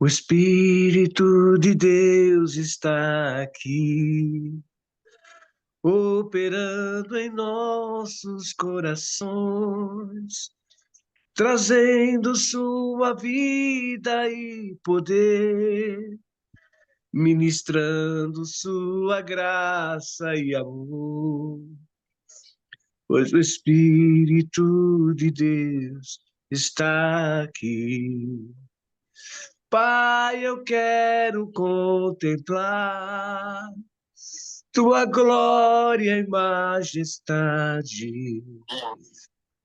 O Espírito de Deus está aqui, operando em nossos corações, trazendo sua vida e poder, ministrando sua graça e amor. Pois o Espírito de Deus está aqui. Pai, eu quero contemplar tua glória e majestade.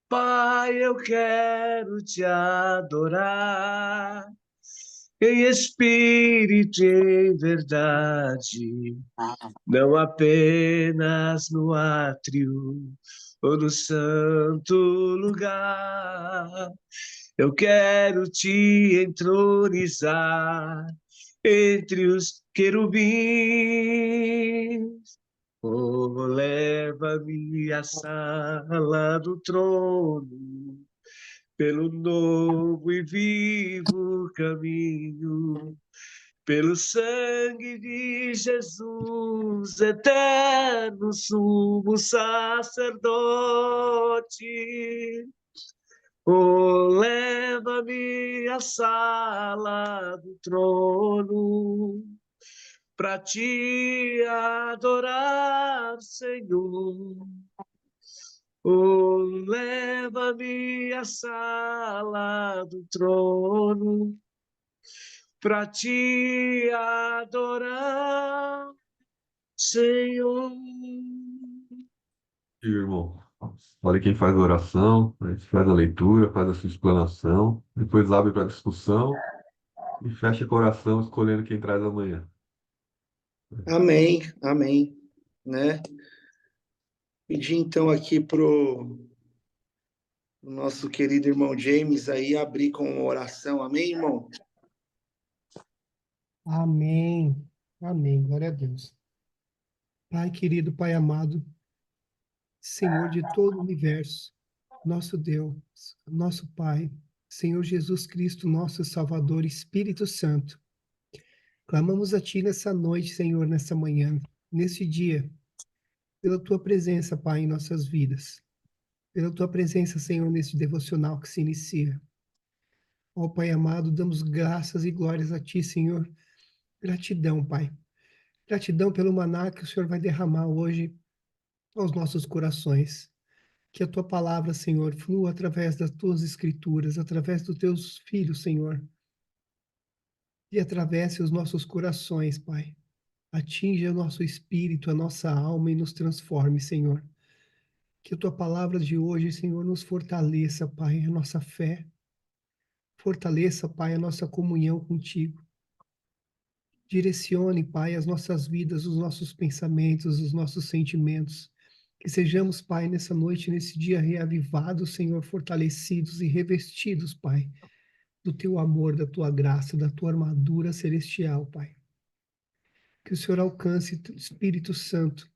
Pai, eu quero te adorar em espírito e em verdade, não apenas no átrio ou no santo lugar. Eu quero te entronizar entre os querubins. Oh, leva-me à sala do trono, pelo novo e vivo caminho, pelo sangue de Jesus, eterno sumo sacerdote. Oh, leva-me à sala do trono, para te adorar, Senhor. Oh, leva-me à sala do trono, para te adorar, Senhor. E, irmão, olha quem faz a oração, a gente faz a leitura, faz a sua explanação, depois abre para discussão e fecha o coração escolhendo quem traz amanhã. Amém, amém, né? Pedir então aqui pro nosso querido irmão James aí abrir com uma oração, amém, irmão? Amém. Amém. Glória a Deus. Pai querido, Pai amado, Senhor de todo o universo, nosso Deus, nosso Pai, Senhor Jesus Cristo, nosso Salvador, Espírito Santo. Clamamos a Ti nessa noite, Senhor, nessa manhã, nesse dia, pela Tua presença, Pai, em nossas vidas. Pela Tua presença, Senhor, nesse devocional que se inicia. Ó Pai amado, damos graças e glórias a Ti, Senhor. Gratidão, Pai. Gratidão pelo maná que o Senhor vai derramar hoje aos nossos corações. Que a Tua palavra, Senhor, flua através das Tuas escrituras, através dos Teus filhos, Senhor. E atravesse os nossos corações, Pai. Atinja o nosso espírito, a nossa alma e nos transforme, Senhor. Que a Tua palavra de hoje, Senhor, nos fortaleça, Pai, a nossa fé. Fortaleça, Pai, a nossa comunhão contigo. Direcione, Pai, as nossas vidas, os nossos pensamentos, os nossos sentimentos. Que sejamos, Pai, nessa noite, nesse dia reavivados, Senhor, fortalecidos e revestidos, Pai, do Teu amor, da Tua graça, da Tua armadura celestial, Pai. Que o Senhor alcance, Espírito Santo,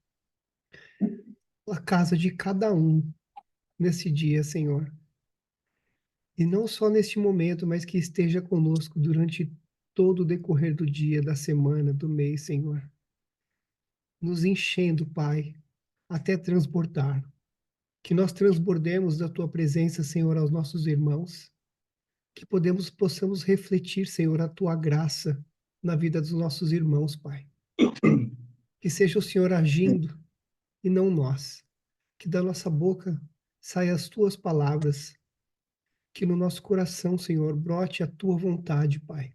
a casa de cada um nesse dia, Senhor. E não só neste momento, mas que esteja conosco durante todo o decorrer do dia, da semana, do mês, Senhor. Nos enchendo, Pai, até transbordar. Que nós transbordemos da Tua presença, Senhor, aos nossos irmãos. Que possamos refletir, Senhor, a Tua graça na vida dos nossos irmãos, Pai. Que seja o Senhor agindo e não nós. Que da nossa boca saiam as Tuas palavras. Que no nosso coração, Senhor, brote a Tua vontade, Pai.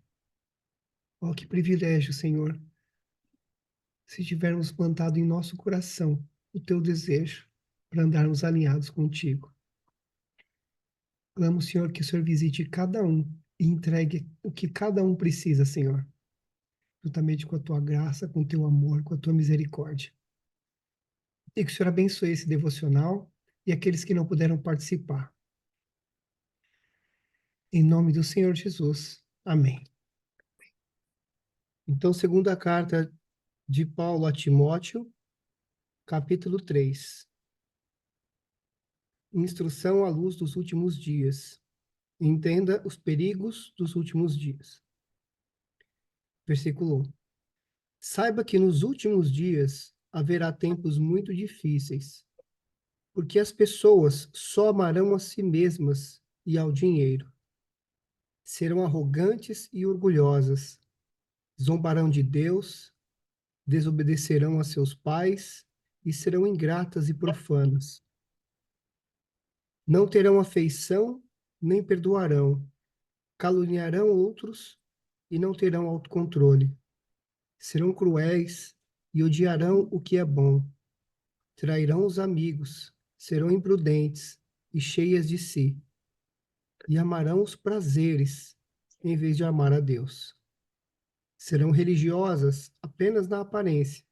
Oh, que privilégio, Senhor, se tivermos plantado em nosso coração o Teu desejo para andarmos alinhados contigo. Clamo, Senhor, que o Senhor visite cada um e entregue o que cada um precisa, Senhor, juntamente com a Tua graça, com o Teu amor, com a Tua misericórdia. E que o Senhor abençoe esse devocional e aqueles que não puderam participar. Em nome do Senhor Jesus. Amém. Então, segunda carta de Paulo a Timóteo, capítulo 3. Instrução à luz dos últimos dias. Entenda os perigos dos últimos dias. Versículo 1. Saiba que nos últimos dias haverá tempos muito difíceis, porque as pessoas só amarão a si mesmas e ao dinheiro. Serão arrogantes e orgulhosas, zombarão de Deus, desobedecerão a seus pais e serão ingratas e profanas. Não terão afeição, nem perdoarão, caluniarão outros e não terão autocontrole. Serão cruéis e odiarão o que é bom. Trairão os amigos, serão imprudentes e cheias de si, e amarão os prazeres em vez de amar a Deus. Serão religiosas apenas na aparência,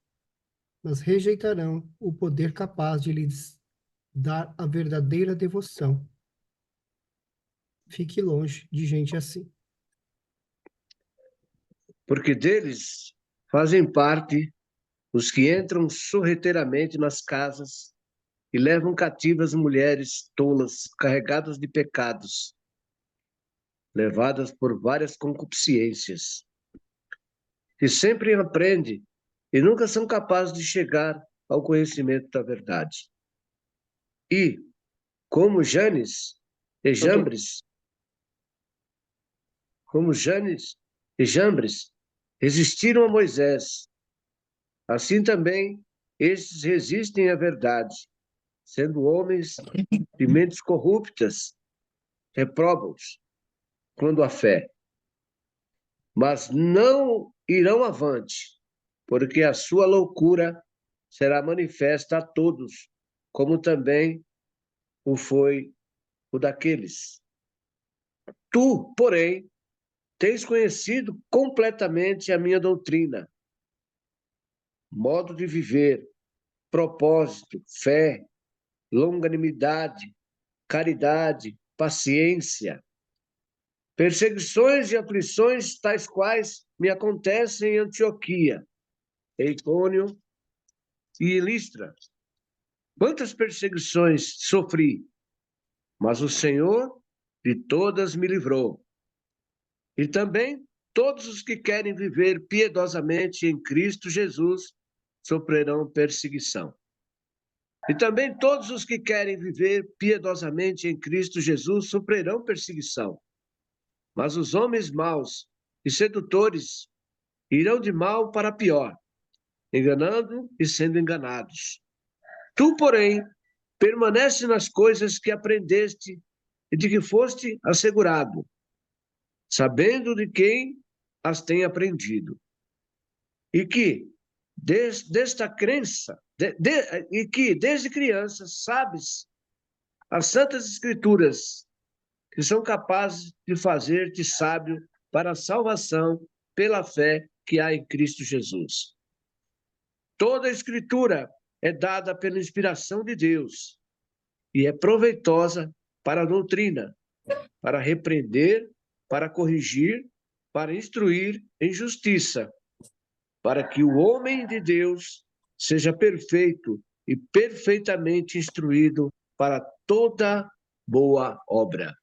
mas rejeitarão o poder capaz de lhes dar a verdadeira devoção. Fique longe de gente assim. Porque deles fazem parte os que entram sorrateiramente nas casas e levam cativas mulheres tolas, carregadas de pecados, levadas por várias concupiscências, que sempre aprendem e nunca são capazes de chegar ao conhecimento da verdade. E, como Janes e Jambres, resistiram a Moisés, assim também estes resistem à verdade, sendo homens de mentes corruptas, repróbados quando a fé. Mas não irão avante, porque a sua loucura será manifesta a todos, como também o foi o daqueles. Tu, porém, tens conhecido completamente a minha doutrina, modo de viver, propósito, fé, longanimidade, caridade, paciência, perseguições e aflições tais quais me acontecem em Antioquia, Icônio e Listra. Quantas perseguições sofri, mas o Senhor de todas me livrou. E também todos os que querem viver piedosamente em Cristo Jesus sofrerão perseguição. E também todos os que querem viver piedosamente em Cristo Jesus sofrerão perseguição. Mas os homens maus e sedutores irão de mal para pior, enganando e sendo enganados. Tu, porém, permanece nas coisas que aprendeste e de que foste assegurado, sabendo de quem as tem aprendido. E que, desta crença, e que desde criança sabes as santas escrituras, que são capazes de fazer-te sábio para a salvação pela fé que há em Cristo Jesus. Toda a escritura é dada pela inspiração de Deus e é proveitosa para a doutrina, para repreender, para corrigir, para instruir em justiça, para que o homem de Deus seja perfeito e perfeitamente instruído para toda boa obra.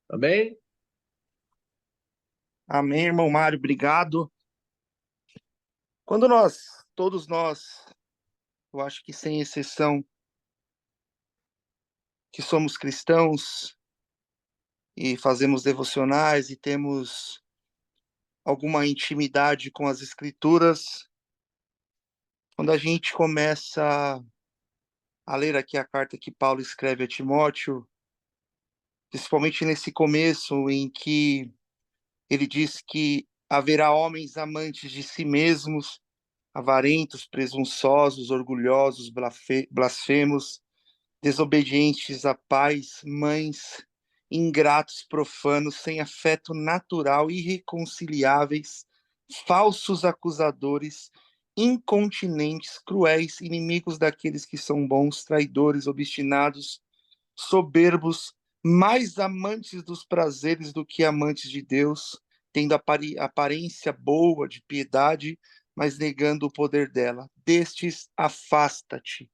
Amém? Amém, irmão Mário, obrigado. Quando todos nós, eu acho que sem exceção, que somos cristãos e fazemos devocionais e temos alguma intimidade com as escrituras, quando a gente começa a ler aqui a carta que Paulo escreve a Timóteo, principalmente nesse começo em que ele diz que haverá homens amantes de si mesmos, avarentos, presunçosos, orgulhosos, blasfemos, desobedientes a pais, mães, ingratos, profanos, sem afeto natural, irreconciliáveis, falsos acusadores, incontinentes, cruéis, inimigos daqueles que são bons, traidores, obstinados, soberbos, mais amantes dos prazeres do que amantes de Deus, tendo aparência boa de piedade, mas negando o poder dela. Destes, afasta-te.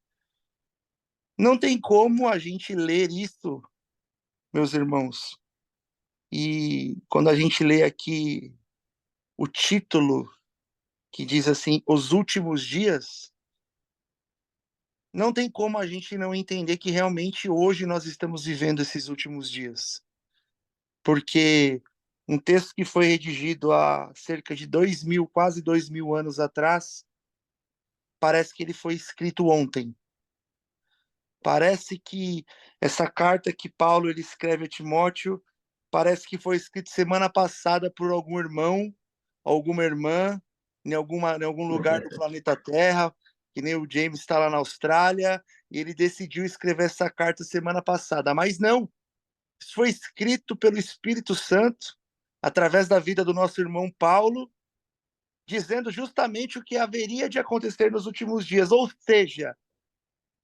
Não tem como a gente ler isso, meus irmãos. E quando a gente lê aqui o título que diz assim, os últimos dias, não tem como a gente não entender que realmente hoje nós estamos vivendo esses últimos dias. Porque um texto que foi redigido há cerca de 2000, quase 2000 anos atrás, parece que ele foi escrito ontem. Parece que essa carta que Paulo ele escreve a Timóteo, parece que foi escrita semana passada por algum irmão, alguma irmã, em algum lugar do planeta Terra, que nem o James está lá na Austrália, e ele decidiu escrever essa carta semana passada. Mas não, isso foi escrito pelo Espírito Santo, através da vida do nosso irmão Paulo, dizendo justamente o que haveria de acontecer nos últimos dias. Ou seja,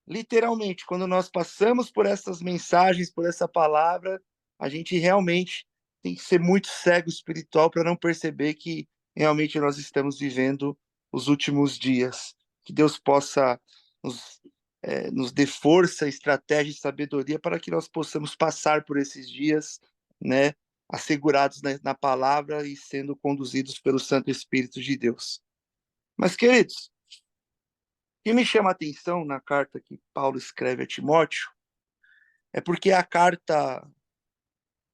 literalmente, quando nós passamos por essas mensagens, por essa palavra, a gente realmente tem que ser muito cego espiritual para não perceber que realmente nós estamos vivendo os últimos dias. Que Deus possa nos dê força, estratégia e sabedoria para que nós possamos passar por esses dias, né, assegurados na palavra e sendo conduzidos pelo Santo Espírito de Deus. Mas, queridos, o que me chama a atenção na carta que Paulo escreve a Timóteo é porque a carta,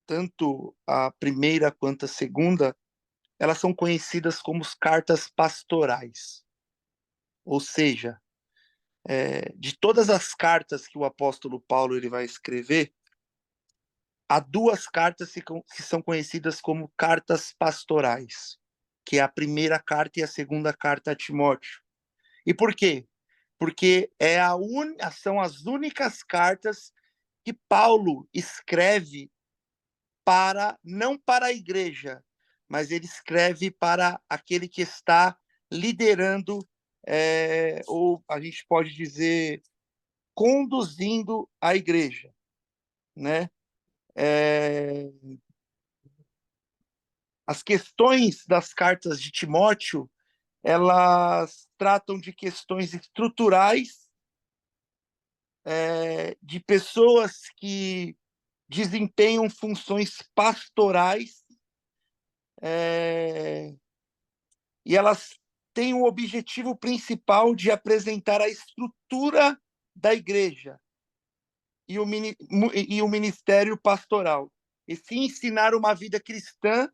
tanto a primeira quanto a segunda, elas são conhecidas como as cartas pastorais. Ou seja, de todas as cartas que o apóstolo Paulo ele vai escrever, há duas cartas que são conhecidas como cartas pastorais, que é a primeira carta e a segunda carta a Timóteo. E por quê? Porque são as únicas cartas que Paulo escreve não para a igreja, mas ele escreve para aquele que está liderando, ou a gente pode dizer, conduzindo a igreja, né? As questões das cartas de Timóteo, elas tratam de questões estruturais, de pessoas que desempenham funções pastorais, e elas têm o objetivo principal de apresentar a estrutura da igreja e o ministério pastoral, e se ensinar uma vida cristã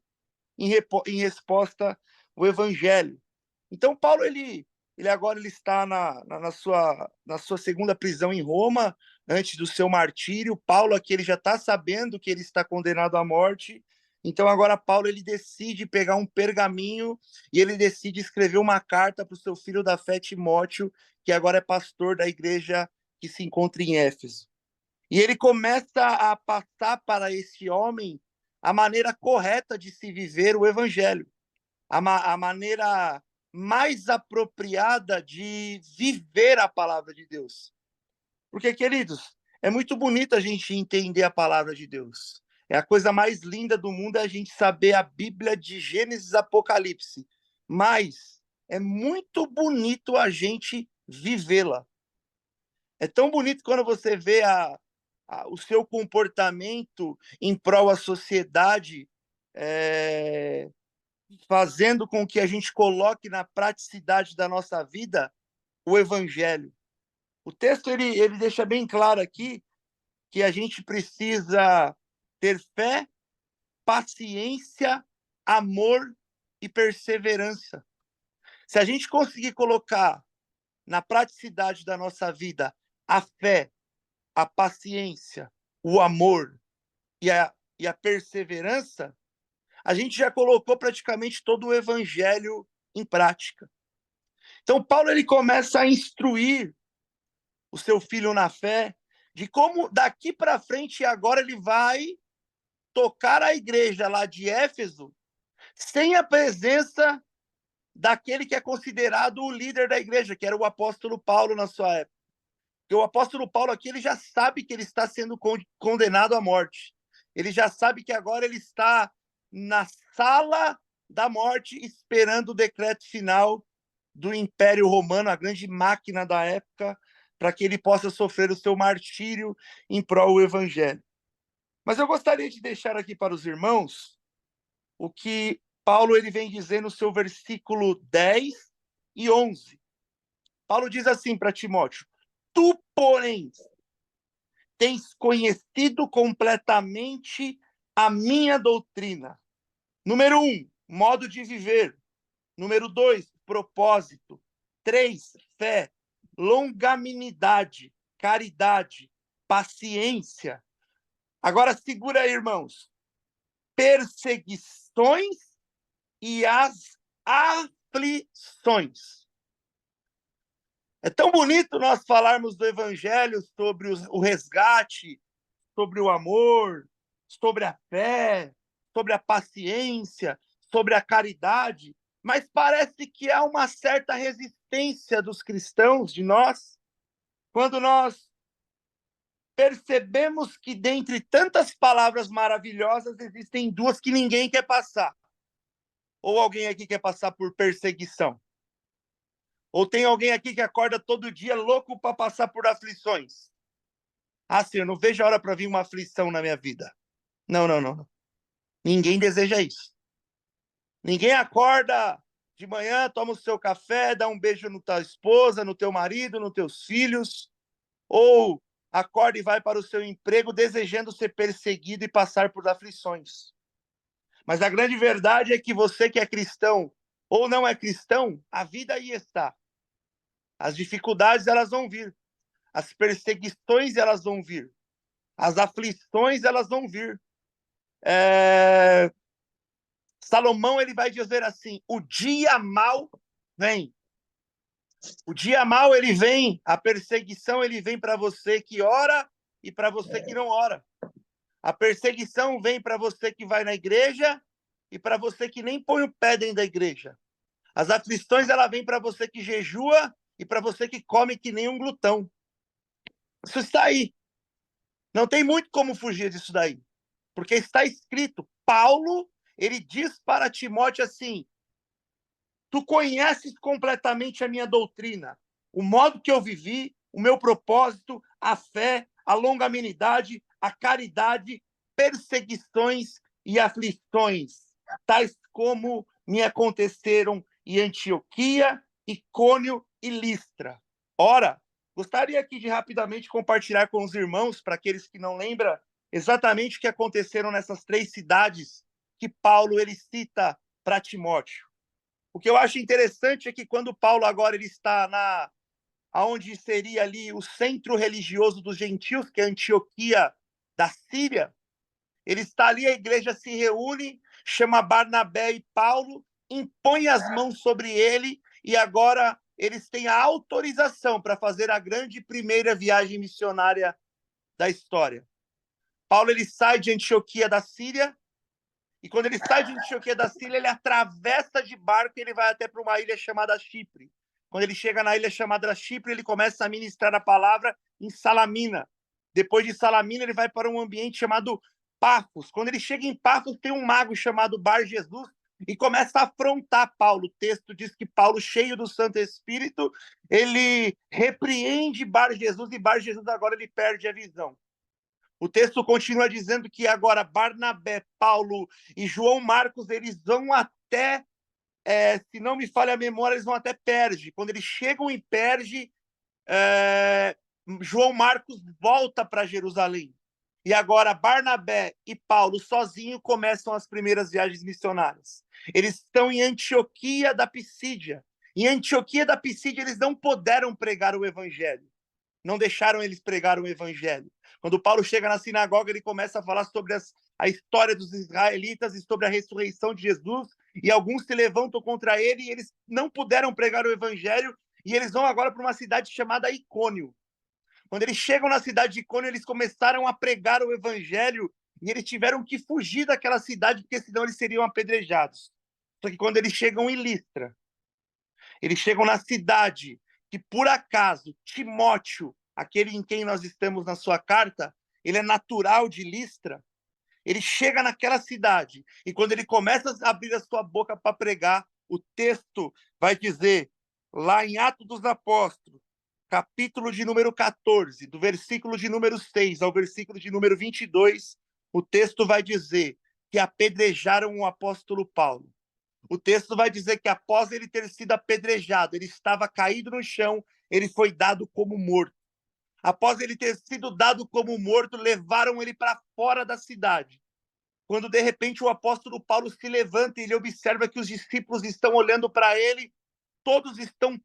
em resposta ao evangelho. Então, Paulo, ele agora ele está na sua segunda prisão em Roma, antes do seu martírio. Paulo aqui ele já está sabendo que ele está condenado à morte. Então, agora Paulo ele decide pegar um pergaminho e ele decide escrever uma carta para o seu filho da fé, Timóteo, que agora é pastor da igreja que se encontra em Éfeso. E ele começa a passar para esse homem a maneira correta de se viver o evangelho, a maneira mais apropriada de viver a palavra de Deus. Porque, queridos, é muito bonito a gente entender a palavra de Deus. É a coisa mais linda do mundo a gente saber a Bíblia de Gênesis a Apocalipse. Mas é muito bonito a gente vivê-la. É tão bonito quando você vê o seu comportamento em prol à sociedade, fazendo com que a gente coloque na praticidade da nossa vida o evangelho. O texto ele deixa bem claro aqui que a gente precisa ter fé, paciência, amor e perseverança. Se a gente conseguir colocar na praticidade da nossa vida a fé, a paciência, o amor e a perseverança, a gente já colocou praticamente todo o evangelho em prática. Então, Paulo ele começa a instruir o seu filho na fé de como daqui para frente agora ele vai tocar a igreja lá de Éfeso sem a presença daquele que é considerado o líder da igreja, que era o apóstolo Paulo na sua época. Porque o apóstolo Paulo aqui ele já sabe que ele está sendo condenado à morte. Ele já sabe que agora ele está na sala da morte esperando o decreto final do Império Romano, a grande máquina da época, para que ele possa sofrer o seu martírio em prol do evangelho. Mas eu gostaria de deixar aqui para os irmãos o que Paulo ele vem dizer no seu versículo 10 e 11. Paulo diz assim para Timóteo: tu, porém, tens conhecido completamente a minha doutrina. Número 1, modo de viver. Número 2, propósito. 3, fé. Longanimidade, caridade, paciência. Agora segura aí, irmãos. Perseguições e as aflições. É tão bonito nós falarmos do evangelho sobre o resgate, sobre o amor, sobre a fé, sobre a paciência, sobre a caridade, mas parece que há uma certa resistência dos cristãos, de nós, quando nós percebemos que dentre tantas palavras maravilhosas existem duas que ninguém quer passar. Ou alguém aqui quer passar por perseguição? Ou tem alguém aqui que acorda todo dia louco para passar por aflições? Ah, Senhor, não vejo a hora para vir uma aflição na minha vida. Não, não, não. Ninguém deseja isso. Ninguém acorda de manhã, toma o seu café, dá um beijo na tua esposa, no teu marido, nos teus filhos, ou acorda e vai para o seu emprego desejando ser perseguido e passar por aflições. Mas a grande verdade é que você que é cristão ou não é cristão, a vida aí está. As dificuldades, elas vão vir. As perseguições, elas vão vir. As aflições, elas vão vir. Salomão, ele vai dizer assim: o dia mau vem. O dia mau, ele vem. A perseguição, ele vem para você que ora e para você que não ora. A perseguição vem para você que vai na igreja e para você que nem põe o pé dentro da igreja. As aflições, ela vem para você que jejua e para você que come que nem um glutão. Isso está aí. Não tem muito como fugir disso daí. Porque está escrito, Paulo, ele diz para Timóteo assim: tu conheces completamente a minha doutrina, o modo que eu vivi, o meu propósito, a fé, a longanimidade, a caridade, perseguições e aflições, tais como me aconteceram em Antioquia, Icônio e Listra. Ora, gostaria aqui de rapidamente compartilhar com os irmãos, para aqueles que não lembram, exatamente o que aconteceram nessas 3 cidades que Paulo ele cita para Timóteo. O que eu acho interessante é que quando Paulo agora ele está aonde seria ali o centro religioso dos gentios, que é Antioquia da Síria, ele está ali, a igreja se reúne, chama Barnabé e Paulo, impõe as mãos sobre ele e agora eles têm a autorização para fazer a grande primeira viagem missionária da história. Paulo ele sai de Antioquia da Síria, e quando ele sai de Antioquia da Síria, ele atravessa de barco e ele vai até para uma ilha chamada Chipre. Quando ele chega na ilha chamada Chipre, ele começa a ministrar a palavra em Salamina. Depois de Salamina, ele vai para um ambiente chamado Pafos. Quando ele chega em Pafos, tem um mago chamado Bar Jesus e começa a afrontar Paulo. O texto diz que Paulo, cheio do Santo Espírito, ele repreende Bar Jesus e Bar Jesus agora ele perde a visão. O texto continua dizendo que agora Barnabé, Paulo e João Marcos, eles vão até, se não me falha a memória, eles vão até Perge. Quando eles chegam em Perge, João Marcos volta para Jerusalém. E agora Barnabé e Paulo sozinhos começam as primeiras viagens missionárias. Eles estão em Antioquia da Pisídia. Em Antioquia da Pisídia, eles não puderam pregar o evangelho. Não deixaram eles pregar o evangelho. Quando Paulo chega na sinagoga, ele começa a falar sobre a história dos israelitas e sobre a ressurreição de Jesus, e alguns se levantam contra ele e eles não puderam pregar o evangelho, e eles vão agora para uma cidade chamada Icônio. Quando eles chegam na cidade de Icônio, eles começaram a pregar o evangelho e eles tiveram que fugir daquela cidade, porque senão eles seriam apedrejados. Só que quando eles chegam em Listra, eles chegam na cidade que, por acaso, Timóteo, aquele em quem nós estamos na sua carta, ele é natural de Listra, ele chega naquela cidade, e quando ele começa a abrir a sua boca para pregar, o texto vai dizer, lá em Atos dos Apóstolos, capítulo de número 14, do versículo de número 6 ao versículo de número 22, o texto vai dizer que apedrejaram o apóstolo Paulo. O texto vai dizer que após ele ter sido apedrejado, ele estava caído no chão, ele foi dado como morto. Após ele ter sido dado como morto, levaram ele para fora da cidade. Quando, de repente, o apóstolo Paulo se levanta e ele observa que os discípulos estão olhando para ele, todos estão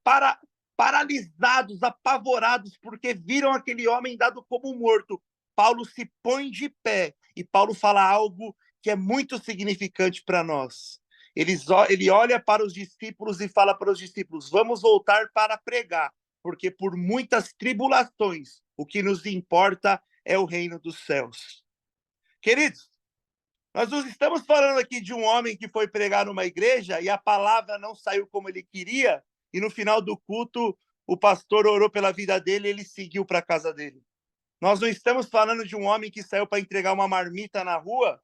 paralisados, apavorados, porque viram aquele homem dado como morto. Paulo se põe de pé e Paulo fala algo que é muito significante para nós. Ele olha para os discípulos e fala para os discípulos: vamos voltar para pregar, porque por muitas tribulações, o que nos importa é o reino dos céus. Queridos, nós não estamos falando aqui de um homem que foi pregar numa igreja e a palavra não saiu como ele queria, e no final do culto o pastor orou pela vida dele e ele seguiu para a casa dele. Nós não estamos falando de um homem que saiu para entregar uma marmita na rua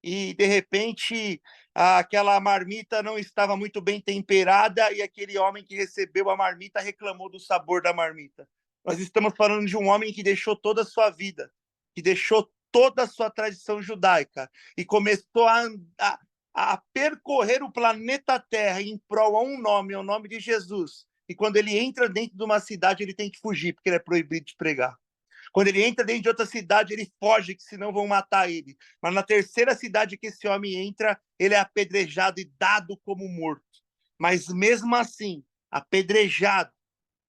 e, de repente, aquela marmita não estava muito bem temperada e aquele homem que recebeu a marmita reclamou do sabor da marmita. Nós estamos falando de um homem que deixou toda a sua vida, que deixou toda a sua tradição judaica e começou a percorrer o planeta Terra em prol a um nome, ao nome de Jesus. E quando ele entra dentro de uma cidade, ele tem que fugir, porque ele é proibido de pregar. Quando ele entra dentro de outra cidade, ele foge, que senão vão matar ele. Mas na terceira cidade que esse homem entra, ele é apedrejado e dado como morto. Mas mesmo assim, apedrejado,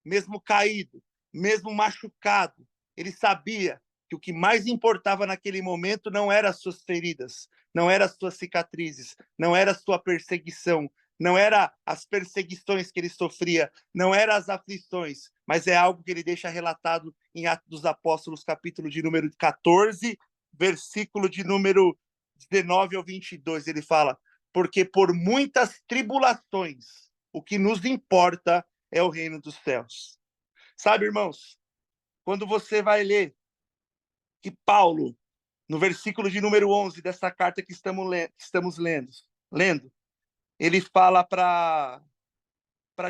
mesmo caído, mesmo machucado, ele sabia que o que mais importava naquele momento não eram as suas feridas, não eram as suas cicatrizes, não era a sua perseguição, não eram as perseguições que ele sofria, não eram as aflições, mas é algo que ele deixa relatado em Atos dos Apóstolos, capítulo de número 14, versículo de número 19 ao 22. Ele fala: porque por muitas tribulações, o que nos importa é o reino dos céus. Sabe, irmãos, quando você vai ler que Paulo, no versículo de número 11 dessa carta que estamos lendo, ele fala para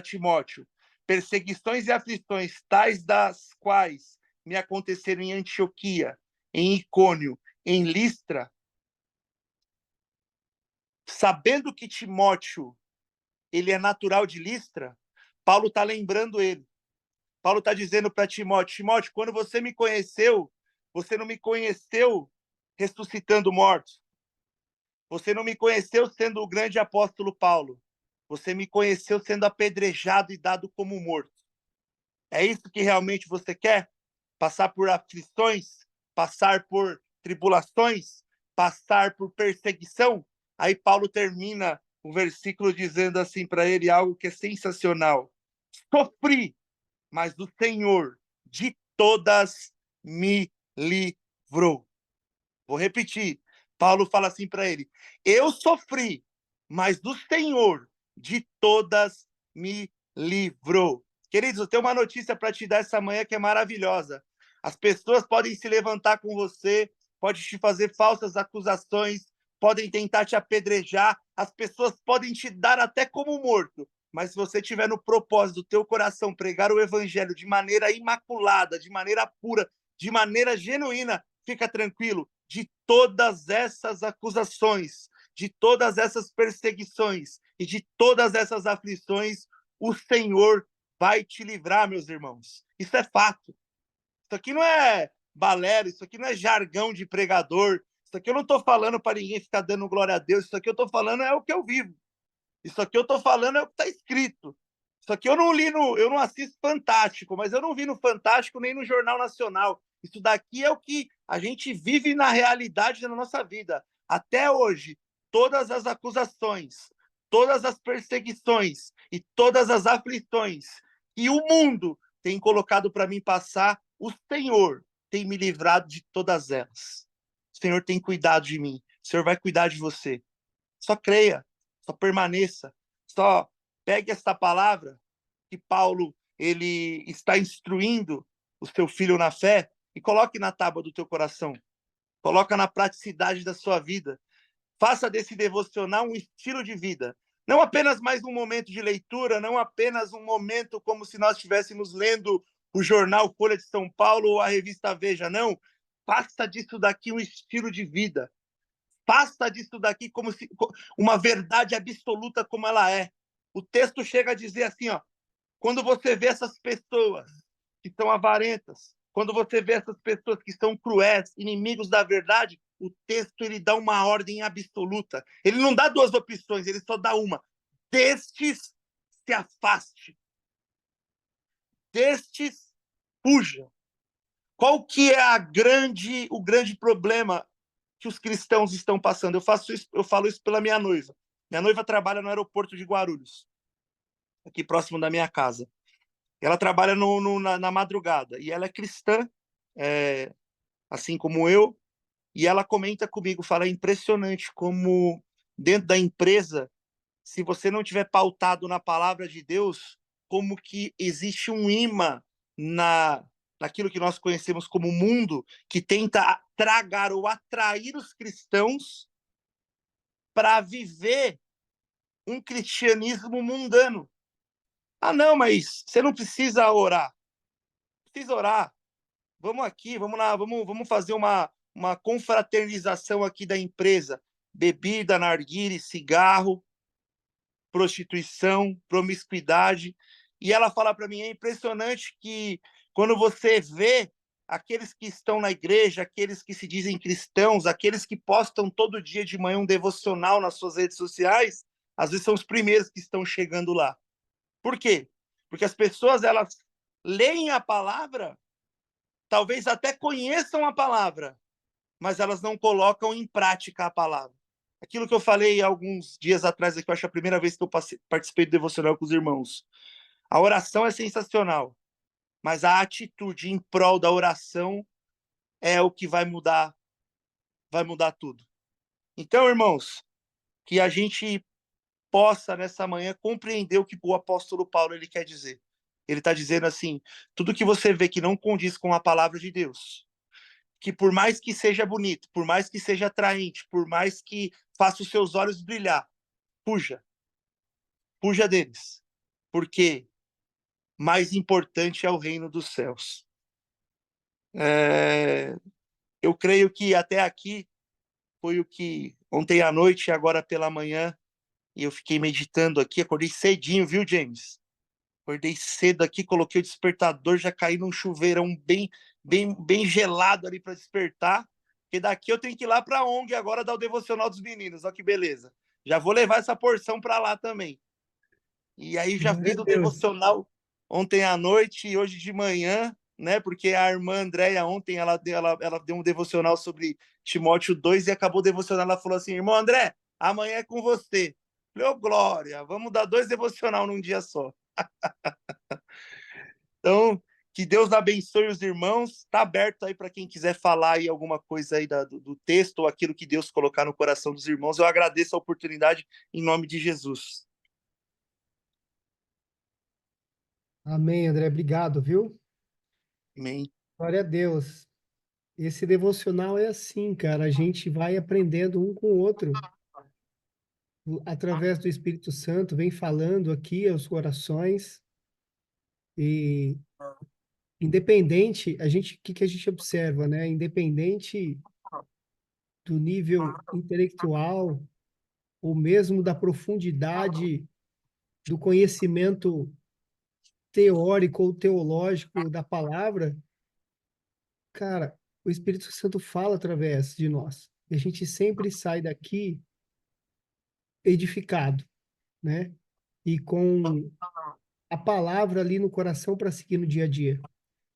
Timóteo: perseguições e aflições, tais das quais me aconteceram em Antioquia, em Icônio, em Listra, sabendo que Timóteo ele é natural de Listra, Paulo está lembrando ele. Paulo está dizendo para Timóteo: Timóteo, quando você me conheceu, você não me conheceu ressuscitando mortos. Você não me conheceu sendo o grande apóstolo Paulo. Você me conheceu sendo apedrejado e dado como morto. É isso que realmente você quer? Passar por aflições? Passar por tribulações? Passar por perseguição? Aí Paulo termina o versículo dizendo assim para ele algo que é sensacional: sofri, mas o Senhor de todas me livrou. Vou repetir. Paulo fala assim para ele: eu sofri, mas o Senhor de todas me livrou. Queridos, eu tenho uma notícia para te dar essa manhã que é maravilhosa. As pessoas podem se levantar com você, podem te fazer falsas acusações, podem tentar te apedrejar, as pessoas podem te dar até como morto. Mas se você tiver no propósito do teu coração pregar o evangelho de maneira imaculada, de maneira pura, de maneira genuína, fica tranquilo, de todas essas acusações, de todas essas perseguições e de todas essas aflições, o Senhor vai te livrar, meus irmãos. Isso é fato. Isso aqui não é balela, isso aqui não é jargão de pregador, isso aqui eu não estou falando para ninguém ficar dando glória a Deus, isso aqui eu estou falando é o que eu vivo. Isso aqui eu estou falando é o que está escrito. Isso aqui eu não assisto Fantástico, mas eu não vi no Fantástico nem no Jornal Nacional. Isso daqui é o que a gente vive na realidade da nossa vida. Até hoje, todas as acusações, todas as perseguições e todas as aflições que o mundo tem colocado para mim passar, o Senhor tem me livrado de todas elas. O Senhor tem cuidado de mim. O Senhor vai cuidar de você. Só creia, só permaneça, só pegue esta palavra que Paulo ele está instruindo o seu filho na fé e coloque na tábua do teu coração. Coloca na praticidade da sua vida. Faça desse devocional um estilo de vida. Não apenas mais um momento de leitura, não apenas um momento como se nós estivéssemos lendo o jornal Folha de São Paulo ou a revista Veja, não. Faça disso daqui um estilo de vida. afasta disso daqui como se uma verdade absoluta como ela é. O texto chega a dizer assim, ó, quando você vê essas pessoas que são avarentas, quando você vê essas pessoas que são cruéis, inimigos da verdade, o texto ele dá uma ordem absoluta. Ele não dá duas opções, ele só dá uma. Destes se afaste. Destes fuja. Qual que é o grande problema que os cristãos estão passando? Eu falo isso pela minha noiva. Minha noiva trabalha no aeroporto de Guarulhos, aqui próximo da minha casa. Ela trabalha na madrugada e ela é cristã, assim como eu. E ela comenta comigo, fala, é impressionante como dentro da empresa, se você não tiver pautado na palavra de Deus, como que existe um imã naquilo que nós conhecemos como mundo, que tenta tragar ou atrair os cristãos para viver um cristianismo mundano. Ah, não, mas você não precisa orar. Precisa orar. Vamos aqui, vamos lá, vamos fazer uma confraternização aqui da empresa. Bebida, narguile, cigarro, prostituição, promiscuidade. E ela fala para mim, é impressionante que quando você vê aqueles que estão na igreja, aqueles que se dizem cristãos, aqueles que postam todo dia de manhã um devocional nas suas redes sociais, às vezes são os primeiros que estão chegando lá. Por quê? Porque as pessoas, elas leem a palavra, talvez até conheçam a palavra, mas elas não colocam em prática a palavra. Aquilo que eu falei alguns dias atrás, que eu acho a primeira vez que eu participei do devocional com os irmãos. A oração é sensacional, mas a atitude em prol da oração é o que vai mudar tudo. Então, irmãos, que a gente possa, nessa manhã, compreender o que o apóstolo Paulo ele quer dizer. Ele está dizendo assim, tudo que você vê que não condiz com a palavra de Deus, que por mais que seja bonito, por mais que seja atraente, por mais que faça os seus olhos brilhar, fuja. Fuja deles. Porque mais importante é o reino dos céus. Eu creio que até aqui foi o que ontem à noite e agora pela manhã, e eu fiquei meditando aqui, acordei cedinho, viu, James? Acordei cedo aqui, coloquei o despertador, já caí num chuveirão bem gelado ali para despertar, porque daqui eu tenho que ir lá para a ONG agora dar o devocional dos meninos, olha que beleza. Já vou levar essa porção para lá também. E aí já fiz o devocional ontem à noite e hoje de manhã, né? Porque a irmã Andréia ontem ela deu um devocional sobre Timóteo 2 e acabou o devocional. Ela falou assim: irmão André, amanhã é com você. Eu falei, ô, glória, vamos dar 2 devocional num dia só. Então, que Deus abençoe os irmãos. Está aberto aí para quem quiser falar aí alguma coisa aí do texto ou aquilo que Deus colocar no coração dos irmãos. Eu agradeço a oportunidade em nome de Jesus. Amém, André. Obrigado, viu? Amém. Glória a Deus. Esse devocional é assim, cara. A gente vai aprendendo um com o outro. Através do Espírito Santo, vem falando aqui aos corações. E independente, o que a gente observa, né? Independente do nível intelectual, ou mesmo da profundidade do conhecimento teórico ou teológico da palavra, cara, o Espírito Santo fala através de nós. E a gente sempre sai daqui edificado, né? E com a palavra ali no coração para seguir no dia a dia.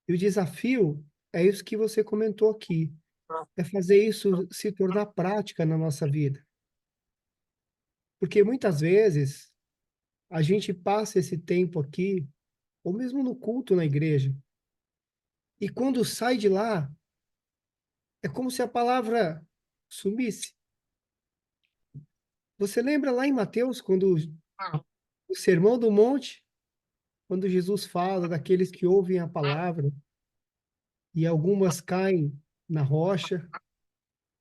E o desafio é isso que você comentou aqui, é fazer isso se tornar prática na nossa vida. Porque muitas vezes a gente passa esse tempo aqui, ou mesmo no culto na igreja, e quando sai de lá, é como se a palavra sumisse. Você lembra lá em Mateus, quando o Sermão do Monte, quando Jesus fala daqueles que ouvem a palavra, e algumas caem na rocha,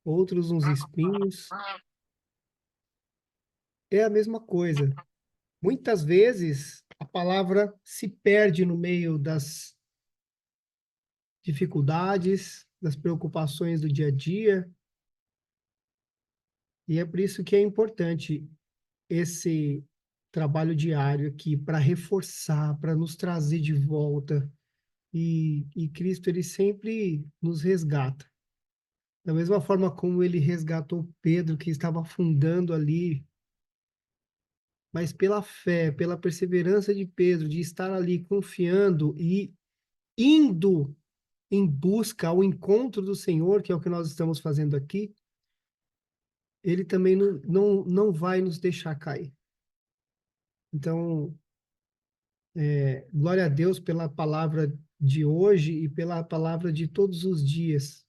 outros nos espinhos. É a mesma coisa. Muitas vezes a palavra se perde no meio das dificuldades, das preocupações do dia a dia. E é por isso que é importante esse trabalho diário aqui para reforçar, para nos trazer de volta. E Cristo, ele sempre nos resgata. Da mesma forma como ele resgatou Pedro, que estava afundando ali, mas pela fé, pela perseverança de Pedro, de estar ali confiando e indo em busca ao encontro do Senhor, que é o que nós estamos fazendo aqui, ele também não vai nos deixar cair. Então, glória a Deus pela palavra de hoje e pela palavra de todos os dias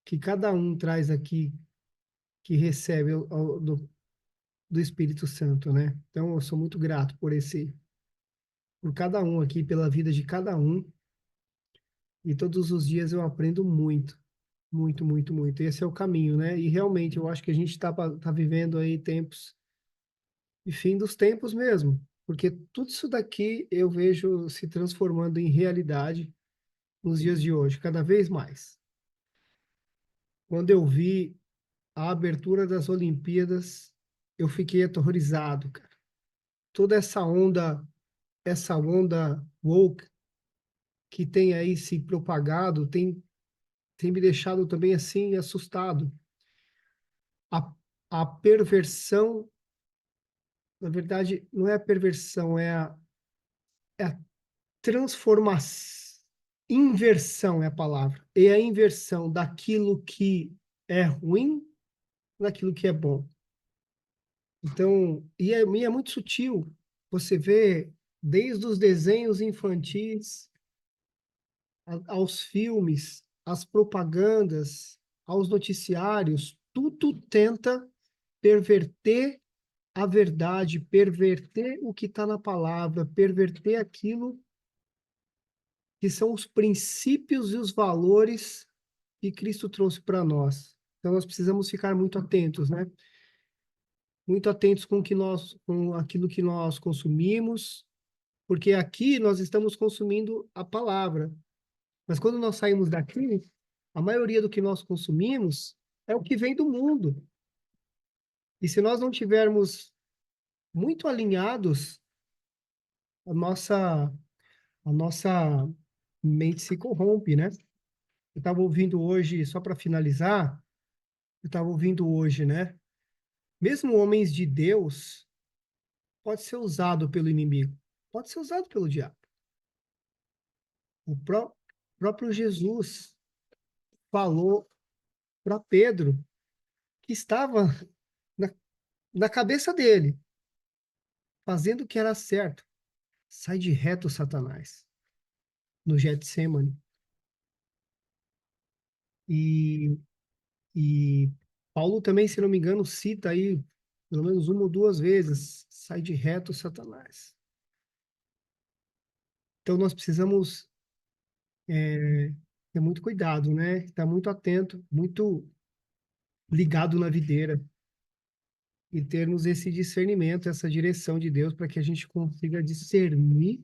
que cada um traz aqui, que recebe do Espírito Santo, né? Então, eu sou muito grato por cada um aqui, pela vida de cada um, e todos os dias eu aprendo muito, muito, muito, muito. Esse é o caminho, né? E realmente eu acho que a gente tá vivendo aí tempos e fim dos tempos mesmo, porque tudo isso daqui eu vejo se transformando em realidade nos dias de hoje, cada vez mais. Quando eu vi a abertura das Olimpíadas, eu fiquei aterrorizado, cara. Toda essa onda woke que tem aí se propagado, tem me deixado também assim assustado. A, a perversão, na verdade, não é a perversão, é a transformação, inversão é a palavra, é a inversão daquilo que é ruim naquilo que é bom. Então, e é muito sutil. Você vê desde os desenhos infantis aos filmes, às propagandas, aos noticiários, tudo tenta perverter a verdade, perverter o que está na palavra, perverter aquilo que são os princípios e os valores que Cristo trouxe para nós. Então, nós precisamos ficar muito atentos, né? Muito atentos com aquilo que nós consumimos, porque aqui nós estamos consumindo a palavra. Mas quando nós saímos daqui, a maioria do que nós consumimos é o que vem do mundo. E se nós não tivermos muito alinhados, a nossa mente se corrompe, né? Eu estava ouvindo hoje, só para finalizar, eu estava ouvindo hoje, né? Mesmo homens de Deus pode ser usado pelo inimigo, pode ser usado pelo diabo. O próprio Jesus falou para Pedro que estava na, na cabeça dele, fazendo o que era certo. Sai de reto, Satanás, no Getsemane. E, e Paulo também, se não me engano, cita aí pelo menos uma ou duas vezes, sai de reto, Satanás. Então nós precisamos ter muito cuidado, né? Estar muito atento, muito ligado na videira e termos esse discernimento, essa direção de Deus para que a gente consiga discernir,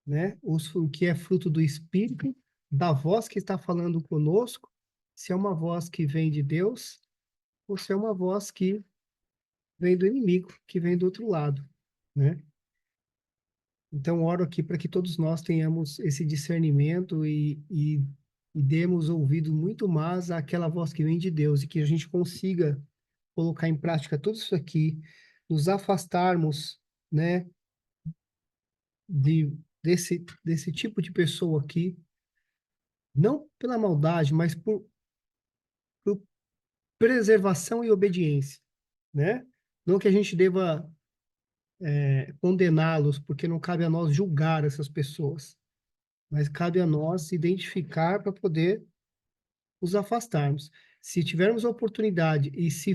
né, o que é fruto do Espírito, da voz que está falando conosco, se é uma voz que vem de Deus ou se é uma voz que vem do inimigo, que vem do outro lado, né? Então, oro aqui para que todos nós tenhamos esse discernimento e demos ouvido muito mais àquela voz que vem de Deus e que a gente consiga colocar em prática tudo isso aqui, nos afastarmos, né, desse tipo de pessoa aqui, não pela maldade, mas por preservação e obediência, né? Não que a gente deva condená-los, porque não cabe a nós julgar essas pessoas, mas cabe a nós identificar para poder nos afastarmos. Se tivermos a oportunidade e se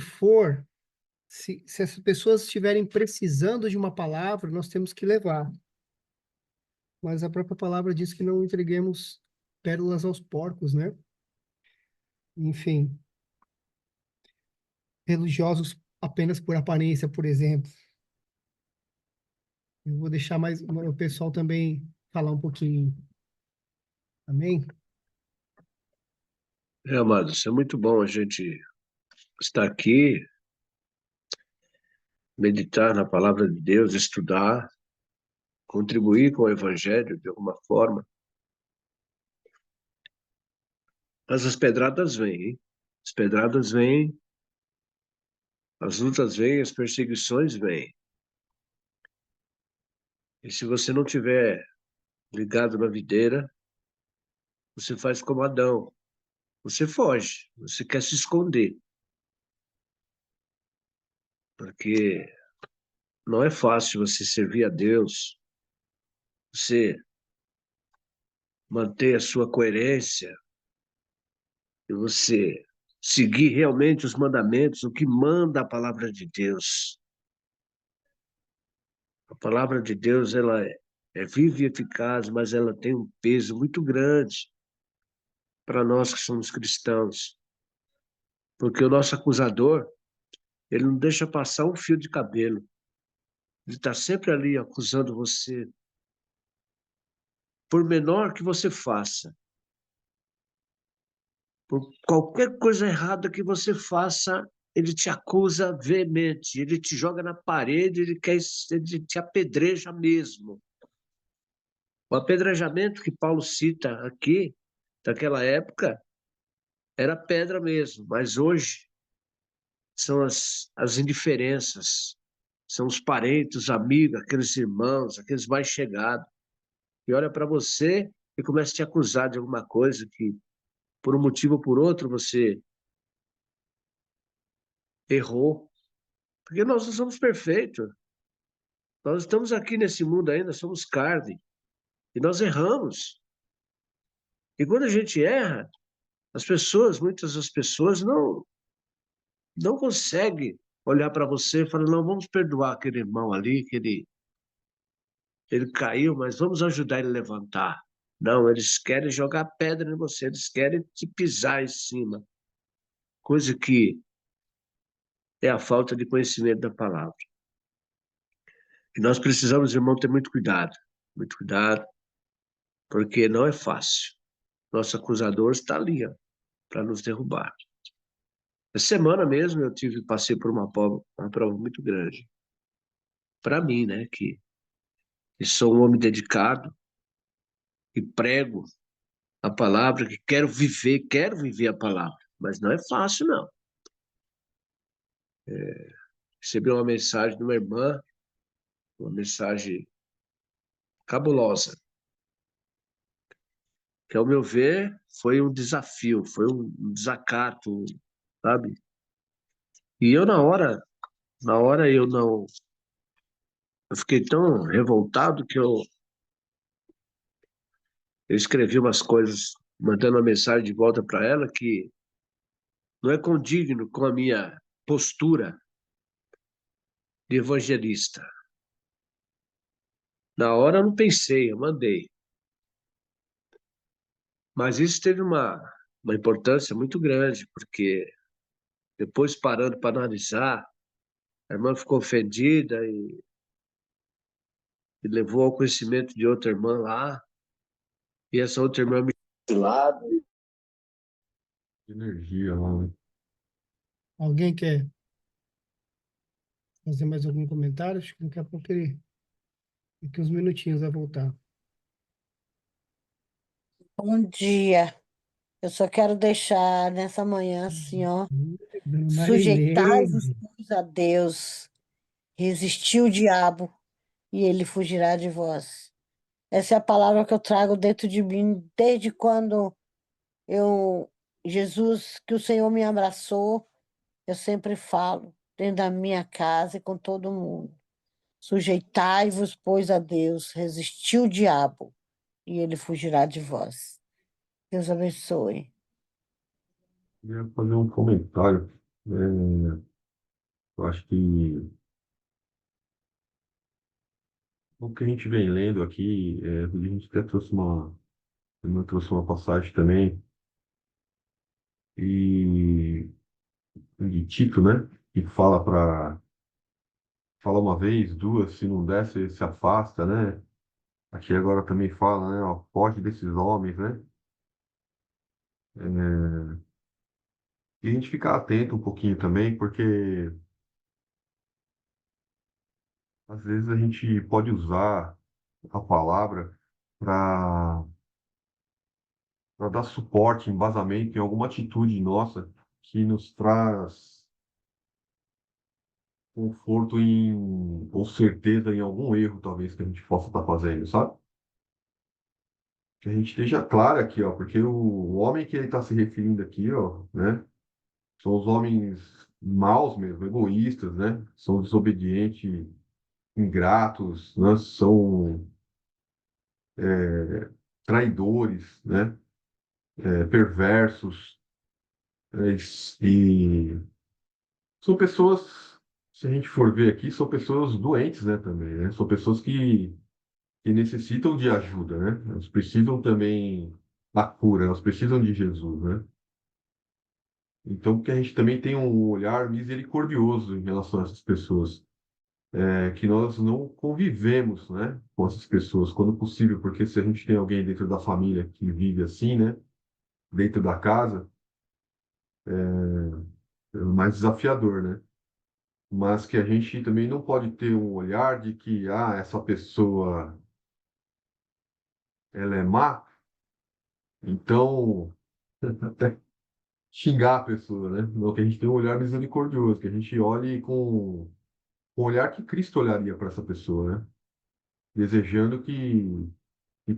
as pessoas estiverem precisando de uma palavra, nós temos que levar. Mas a própria palavra diz que não entreguemos pérolas aos porcos, né? Enfim, religiosos apenas por aparência, por exemplo. Eu vou deixar mais o pessoal também falar um pouquinho. Amém? Amados, é muito bom a gente estar aqui, meditar na palavra de Deus, estudar, contribuir com o evangelho de alguma forma. Mas as pedradas vêm, hein? As pedradas vêm, as lutas vêm, as perseguições vêm. E se você não tiver ligado na videira, você faz como Adão. Você foge, você quer se esconder. Porque não é fácil você servir a Deus, você manter a sua coerência e você seguir realmente os mandamentos, o que manda a palavra de Deus. A palavra de Deus, ela é viva e eficaz, mas ela tem um peso muito grande para nós que somos cristãos. Porque o nosso acusador, ele não deixa passar um fio de cabelo. Ele está sempre ali acusando você, por menor que você faça, por qualquer coisa errada que você faça, ele te acusa veemente, ele te joga na parede, ele te apedreja mesmo. O apedrejamento que Paulo cita aqui, daquela época, era pedra mesmo, mas hoje são as indiferenças, são os parentes, os amigos, aqueles irmãos, aqueles mais chegados, que olha para você e começa a te acusar de alguma coisa que, por um motivo ou por outro, você errou. Porque nós não somos perfeitos. Nós estamos aqui nesse mundo ainda, somos carne, e nós erramos. E quando a gente erra, as pessoas, muitas das pessoas não conseguem olhar para você e falar, não, vamos perdoar aquele irmão ali, que ele caiu, mas vamos ajudar ele a levantar. Não, eles querem jogar pedra em você, eles querem te pisar em cima. Coisa que é a falta de conhecimento da palavra. E nós precisamos, irmão, ter muito cuidado, porque não é fácil. Nosso acusador está ali, para nos derrubar. Essa semana mesmo passei por uma prova muito grande. Para mim, né, que sou um homem dedicado, que prego a palavra, que quero viver a palavra. Mas não é fácil, não. Recebi uma mensagem de uma irmã, uma mensagem cabulosa, que, ao meu ver, foi um desafio, foi um desacato, sabe? E eu, na hora eu não. Eu fiquei tão revoltado que eu escrevi umas coisas, mandando uma mensagem de volta para ela que não é condigno com a minha postura de evangelista. Na hora eu não pensei, eu mandei. Mas isso teve uma importância muito grande, porque depois, parando para analisar, a irmã ficou ofendida e levou ao conhecimento de outra irmã lá, e essa outra irmã me de lado. Energia lá, né? Alguém quer fazer mais algum comentário? Acho que daqui a pouco ele, daqui uns minutinhos vai voltar. Bom dia. Eu só quero deixar nessa manhã assim, ó. Dona Sujeitai-vos, Marilene. pois, a Deus, resistir o diabo e ele fugirá de vós. Essa é a palavra que eu trago dentro de mim desde quando eu, Jesus, que o Senhor me abraçou, eu sempre falo, dentro da minha casa e com todo mundo. Sujeitai-vos, pois, a Deus, resistir o diabo e ele fugirá de vós. Deus abençoe. Eu ia fazer um comentário. Eu acho que o que a gente vem lendo aqui, a gente até trouxe uma passagem também, e de Tito, né? Que fala uma vez, duas, se não der, você se afasta, né? Aqui agora também fala, né? Ó, foge desses homens, né? E a gente ficar atento um pouquinho também, porque às vezes a gente pode usar a palavra para dar suporte, embasamento em alguma atitude nossa que nos traz conforto ou certeza em algum erro, talvez, que a gente possa estar fazendo, sabe? Que a gente esteja claro aqui, ó, porque o homem que ele está se referindo aqui, ó, né, são os homens maus mesmo, egoístas, né? São desobedientes, ingratos, né? São traidores, né? Perversos, né? E são pessoas, se a gente for ver aqui, são pessoas doentes, né, também, né? São pessoas que necessitam de ajuda, né? Elas precisam também da cura, elas precisam de Jesus, né? Então, que a gente também tem um olhar misericordioso em relação a essas pessoas, que nós não convivemos, né, com essas pessoas quando possível, porque se a gente tem alguém dentro da família que vive assim, né, dentro da casa, é mais desafiador, né? Mas que a gente também não pode ter um olhar de que, essa pessoa, ela é má, então até xingar a pessoa, né? Não, que a gente tem um olhar misericordioso, que a gente olhe com o olhar que Cristo olharia para essa pessoa, né? Desejando que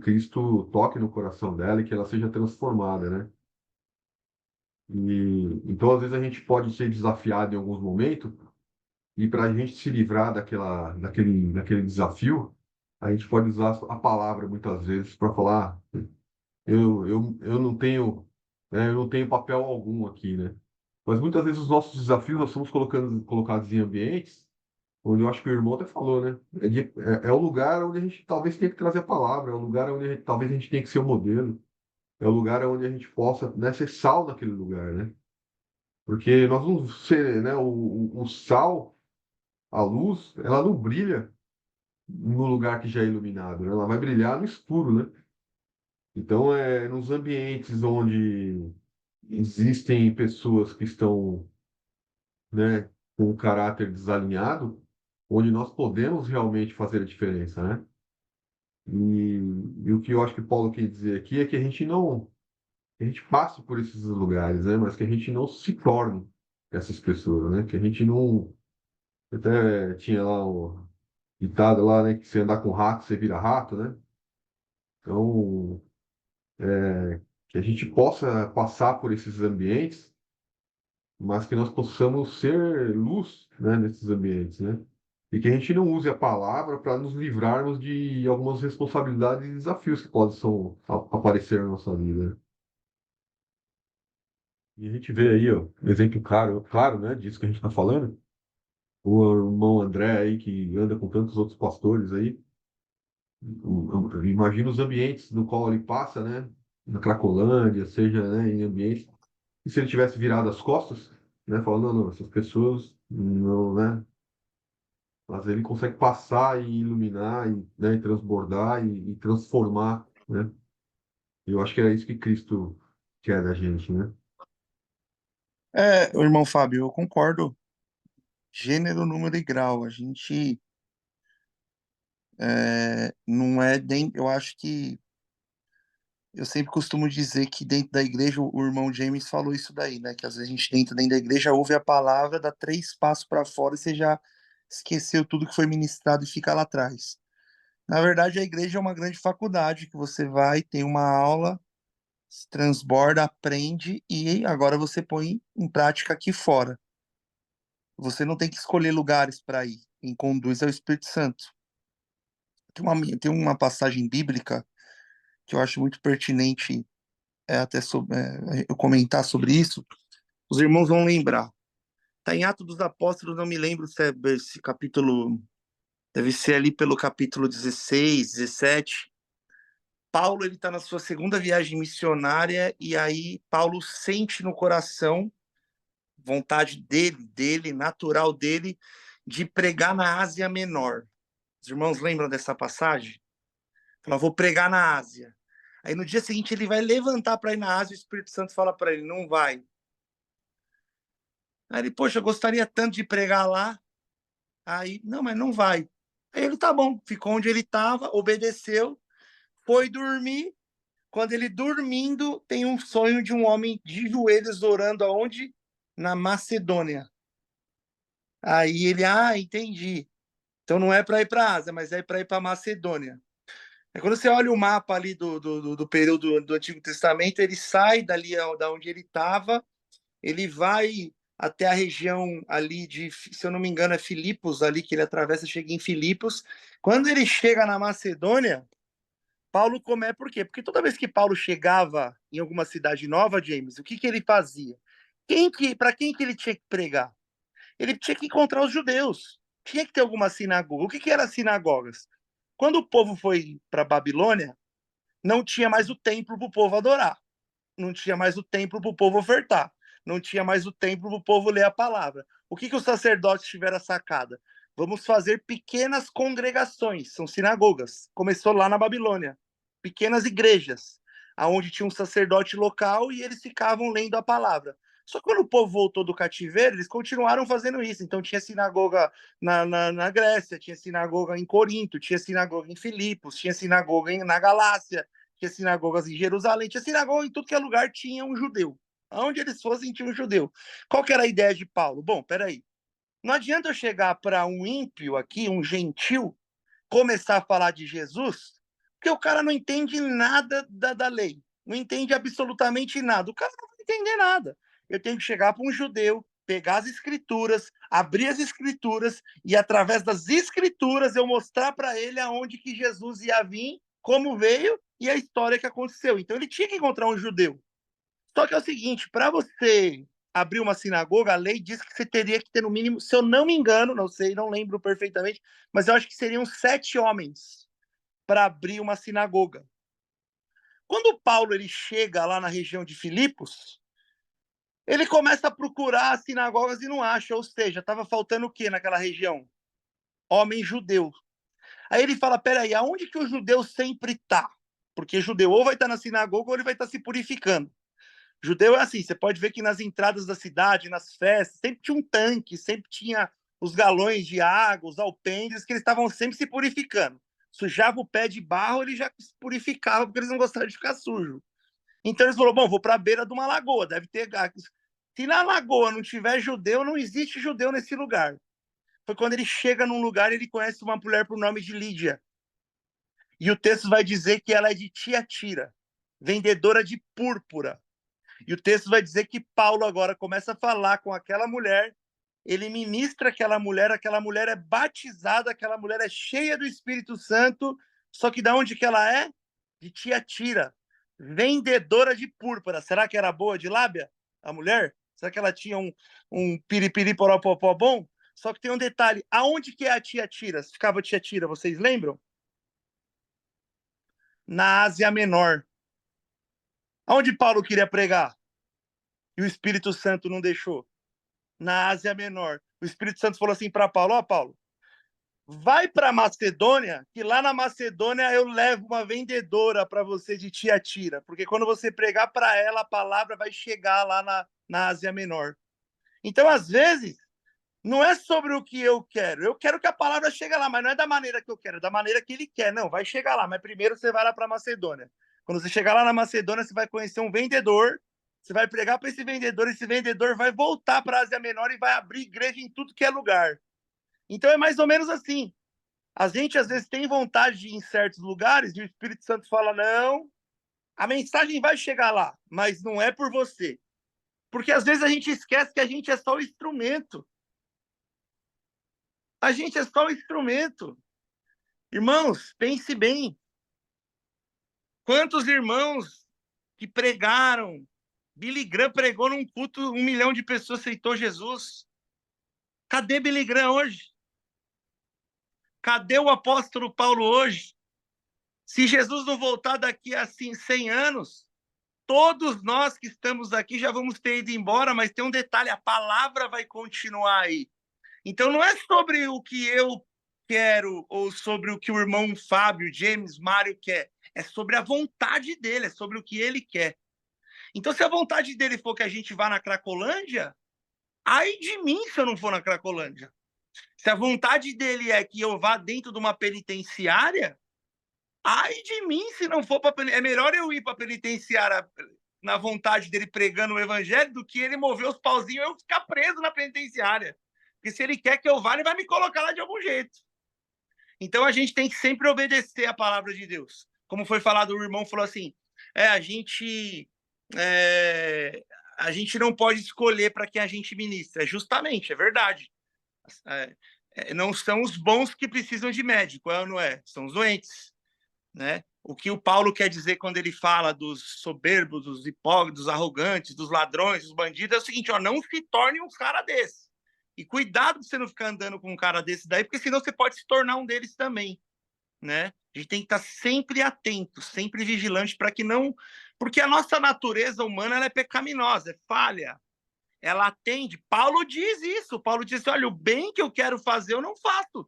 Cristo toque no coração dela e que ela seja transformada, né? E então às vezes a gente pode ser desafiado em alguns momentos e para a gente se livrar daquele desafio, a gente pode usar a palavra muitas vezes para falar, eu não tenho, né, eu não tenho papel algum aqui, né? Mas muitas vezes os nossos desafios nós somos colocados em ambientes onde eu acho que o irmão até falou, né? É o lugar onde a gente talvez tenha que trazer a palavra, é o lugar onde talvez a gente tenha que ser o modelo, é o lugar onde a gente possa, né, ser sal naquele lugar, né? Porque nós não ser, né? O sal, a luz, ela não brilha no lugar que já é iluminado, né? Ela vai brilhar no escuro, né? Então, nos ambientes onde existem pessoas que estão, né, com o caráter desalinhado, onde nós podemos realmente fazer a diferença, né? E o que eu acho que Paulo quer dizer aqui é que a gente passe por esses lugares, né? Mas que a gente não se torne essas pessoas, né? Que a gente não, até tinha lá o ditado lá, né? Que se andar com rato, você vira rato, né? Então, que a gente possa passar por esses ambientes, mas que nós possamos ser luz, né? Nesses ambientes, né? E que a gente não use a palavra para nos livrarmos de algumas responsabilidades e desafios que possam aparecer na nossa vida. E a gente vê aí, ó, um exemplo claro, né, disso que a gente está falando. O irmão André aí, que anda com tantos outros pastores aí. Imagina os ambientes no qual ele passa, né? Na Cracolândia, seja, né, em ambientes. E se ele tivesse virado as costas, né? Falando, não, não, essas pessoas não, né? Mas ele consegue passar e iluminar, e, né, e transbordar e transformar, né? E eu acho que é isso que Cristo quer da gente, né? O irmão Fábio, eu concordo. Gênero, número e grau. A gente não é dentro. Eu acho que eu sempre costumo dizer que dentro da igreja, o irmão James falou isso daí, né? Que às vezes a gente dentro da igreja ouve a palavra, dá 3 passos para fora e você já esqueceu tudo que foi ministrado e fica lá atrás. Na verdade, a igreja é uma grande faculdade que você vai, tem uma aula, se transborda, aprende e agora você põe em prática aqui fora. Você não tem que escolher lugares para ir. Quem conduz é o Espírito Santo. Tem uma passagem bíblica que eu acho muito pertinente eu comentar sobre isso. Os irmãos vão lembrar. Está em Atos dos Apóstolos, não me lembro se é esse capítulo, deve ser ali pelo capítulo 16, 17. Paulo ele está na sua segunda viagem missionária e aí Paulo sente no coração vontade dele, natural dele, de pregar na Ásia Menor. Os irmãos lembram dessa passagem? Fala, vou pregar na Ásia. Aí no dia seguinte ele vai levantar para ir na Ásia e o Espírito Santo fala para ele, não vai. Aí ele, poxa, eu gostaria tanto de pregar lá. Aí, não, mas não vai. Aí ele, tá bom, ficou onde ele estava, obedeceu, foi dormir. Quando ele dormindo, tem um sonho de um homem de joelhos orando aonde? Na Macedônia. Aí ele, entendi. Então não é para ir para a Ásia, mas é para ir para a Macedônia. É quando você olha o mapa ali do período do Antigo Testamento, ele sai dali da onde ele estava, ele vai até a região ali de, se eu não me engano, é Filipos, ali que ele atravessa, chega em Filipos. Quando ele chega na Macedônia, Paulo começa, por quê? Porque toda vez que Paulo chegava em alguma cidade nova, James, o que ele fazia? Para quem que ele tinha que pregar? Ele tinha que encontrar os judeus. Tinha que ter alguma sinagoga. O que eram sinagogas? Quando o povo foi para Babilônia, não tinha mais o templo para o povo adorar. Não tinha mais o templo para o povo ofertar. Não tinha mais o templo para o povo ler a palavra. O que os sacerdotes tiveram a sacada? Vamos fazer pequenas congregações, são sinagogas. Começou lá na Babilônia. Pequenas igrejas, aonde tinha um sacerdote local e eles ficavam lendo a palavra. Só que quando o povo voltou do cativeiro, eles continuaram fazendo isso. Então tinha sinagoga na Grécia, tinha sinagoga em Corinto, tinha sinagoga em Filipos, tinha sinagoga na Galácia, tinha sinagogas em Jerusalém, tinha sinagoga em tudo que é lugar, tinha um judeu. Aonde eles fossem, tinha um judeu. Qual que era a ideia de Paulo? Bom, peraí. Não adianta eu chegar para um ímpio aqui, um gentil, começar a falar de Jesus, porque o cara não entende nada da lei. Não entende absolutamente nada. O cara não vai entender nada. Eu tenho que chegar para um judeu, pegar as escrituras, abrir as escrituras e, através das escrituras, eu mostrar para ele aonde que Jesus ia vir, como veio e a história que aconteceu. Então, ele tinha que encontrar um judeu. Só que é o seguinte, para você abrir uma sinagoga, a lei diz que você teria que ter no mínimo, se eu não me engano, não sei, não lembro perfeitamente, mas eu acho que seriam 7 homens para abrir uma sinagoga. Quando Paulo ele chega lá na região de Filipos, ele começa a procurar as sinagogas e não acha, ou seja, estava faltando o quê naquela região? Homem judeu. Aí ele fala, peraí, aonde que o judeu sempre está? Porque judeu ou vai estar na sinagoga ou ele vai estar se purificando. Judeu é assim, você pode ver que nas entradas da cidade, nas festas, sempre tinha um tanque, sempre tinha os galões de água, os alpendres, que eles estavam sempre se purificando. Sujava o pé de barro, ele já se purificava, porque eles não gostavam de ficar sujo. Então eles falaram, bom, vou para a beira de uma lagoa, deve ter... Se na lagoa não tiver judeu, não existe judeu nesse lugar. Foi quando ele chega num lugar, ele conhece uma mulher por nome de Lídia. E o texto vai dizer que ela é de Tiatira, vendedora de púrpura. E o texto vai dizer que Paulo agora começa a falar com aquela mulher, ele ministra aquela mulher é batizada, aquela mulher é cheia do Espírito Santo, só que de onde que ela é? De Tiatira, vendedora de púrpura. Será que era boa de lábia, a mulher? Será que ela tinha um piripiri poropopó bom? Só que tem um detalhe, aonde que é a Tiatira? Ficava Tiatira, vocês lembram? Na Ásia Menor. Aonde Paulo queria pregar? E o Espírito Santo não deixou? Na Ásia Menor. O Espírito Santo falou assim para Paulo, Paulo, vai para Macedônia, que lá na Macedônia eu levo uma vendedora para você de Tiatira, porque quando você pregar para ela, a palavra vai chegar lá na Ásia Menor. Então, às vezes, não é sobre o que eu quero que a palavra chegue lá, mas não é da maneira que eu quero, é da maneira que ele quer. Não, vai chegar lá, mas primeiro você vai lá para Macedônia. Quando você chegar lá na Macedônia, você vai conhecer um vendedor, você vai pregar para esse vendedor vai voltar para a Ásia Menor e vai abrir igreja em tudo que é lugar. Então é mais ou menos assim. A gente às vezes tem vontade de ir em certos lugares e o Espírito Santo fala, não, a mensagem vai chegar lá, mas não é por você. Porque às vezes a gente esquece que a gente é só o instrumento. A gente é só o instrumento. Irmãos, pense bem. Quantos irmãos que pregaram, Billy Graham pregou num culto, 1 milhão de pessoas aceitou Jesus. Cadê Billy Graham hoje? Cadê o apóstolo Paulo hoje? Se Jesus não voltar daqui a 100 anos, todos nós que estamos aqui já vamos ter ido embora, mas tem um detalhe, a palavra vai continuar aí. Então não é sobre o que eu quero ou sobre o que o irmão Fábio, James, Mário quer. É sobre a vontade dele, é sobre o que ele quer. Então, se a vontade dele for que a gente vá na Cracolândia, Ai de mim se eu não for na Cracolândia. Se a vontade dele é que eu vá dentro de uma penitenciária, ai de mim se não for para... É melhor eu ir para a penitenciária na vontade dele pregando o evangelho do que ele mover os pauzinhos e eu ficar preso na penitenciária. Porque se ele quer que eu vá, ele vai me colocar lá de algum jeito. Então a gente tem que sempre obedecer a palavra de Deus. Como foi falado, o irmão falou assim, a gente não pode escolher para quem a gente ministra. Justamente, é verdade. Não são os bons que precisam de médico, não é? São os doentes, né? O que o Paulo quer dizer quando ele fala dos soberbos, dos hipócritas, dos arrogantes, dos ladrões, dos bandidos, é o seguinte, não se torne um cara desse. E cuidado de você não ficar andando com um cara desse daí, porque senão você pode se tornar um deles também, né? A gente tem que estar sempre atento, sempre vigilante para que não... Porque a nossa natureza humana ela é pecaminosa, é falha. Ela atende. Paulo diz isso. Paulo diz, olha, o bem que eu quero fazer eu não faço.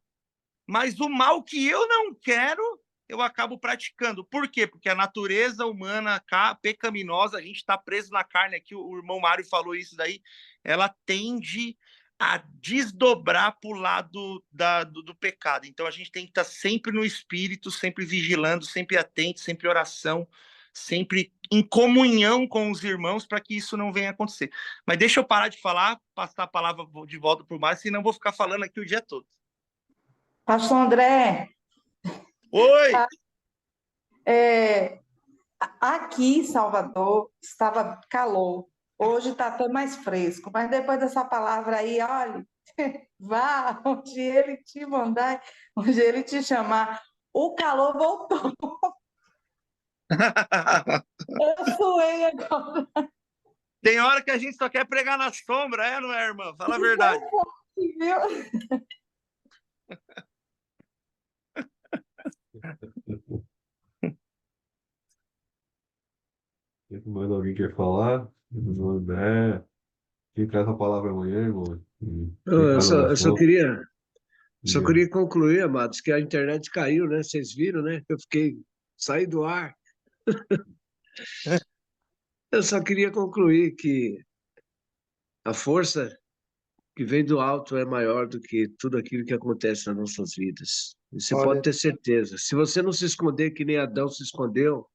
Mas o mal que eu não quero, eu acabo praticando. Por quê? Porque a natureza humana pecaminosa, a gente está preso na carne aqui, o irmão Mário falou isso daí, ela tende a desdobrar para o lado do pecado. Então a gente tem que estar sempre no espírito, sempre vigilando, sempre atento, sempre oração, sempre em comunhão com os irmãos para que isso não venha acontecer. Mas deixa eu parar de falar, passar a palavra de volta para o Mário, senão eu vou ficar falando aqui o dia todo. Pastor André, Oi! Aqui em Salvador estava calor, hoje está até mais fresco, mas depois dessa palavra aí, olha, vá onde ele te mandar, onde ele te chamar, o calor voltou. Eu suei agora. Tem hora que a gente só quer pregar na sombra, não é, irmã? Fala a verdade. Viu? Mais alguém quer falar? André. Quem traz a palavra amanhã, irmão? Eu só queria Diga. concluir, amados, que a internet caiu, né? Vocês viram, né? Eu saí do ar. Eu só queria concluir que a força que vem do alto é maior do que tudo aquilo que acontece nas nossas vidas. E você pode ter certeza. Se você não se esconder que nem Adão se escondeu,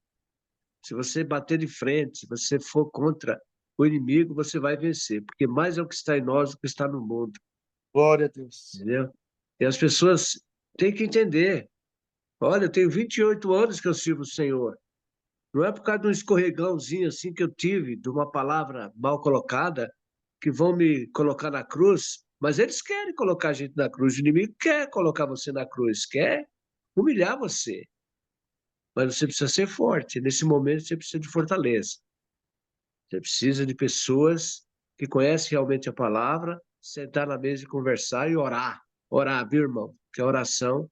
se você bater de frente, se você for contra o inimigo, você vai vencer. Porque mais é o que está em nós do que está no mundo. Glória a Deus. Entendeu? E as pessoas têm que entender. Olha, eu tenho 28 anos que eu sirvo o Senhor. Não é por causa de um escorregãozinho assim que eu tive, de uma palavra mal colocada, que vão me colocar na cruz, mas eles querem colocar a gente na cruz. O inimigo quer colocar você na cruz, quer humilhar você. Mas você precisa ser forte. Nesse momento, você precisa de fortaleza. Você precisa de pessoas que conhecem realmente a palavra, sentar na mesa e conversar e orar. Orar, viu, irmão? Porque a oração,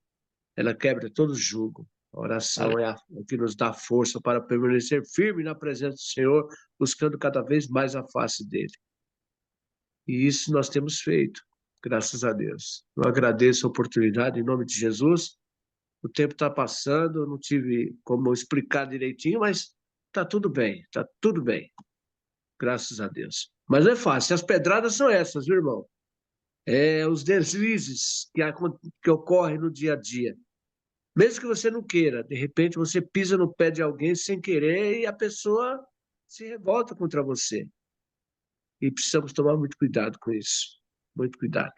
ela quebra todo jugo. A oração é o que nos dá força para permanecer firme na presença do Senhor, buscando cada vez mais a face dele. E isso nós temos feito, graças a Deus. Eu agradeço a oportunidade em nome de Jesus. O tempo está passando, eu não tive como explicar direitinho, mas está tudo bem, está tudo bem. Graças a Deus. Mas não é fácil, as pedradas são essas, viu, irmão? Os deslizes que ocorrem no dia a dia. Mesmo que você não queira, de repente você pisa no pé de alguém sem querer e a pessoa se revolta contra você. E precisamos tomar muito cuidado com isso. Muito cuidado.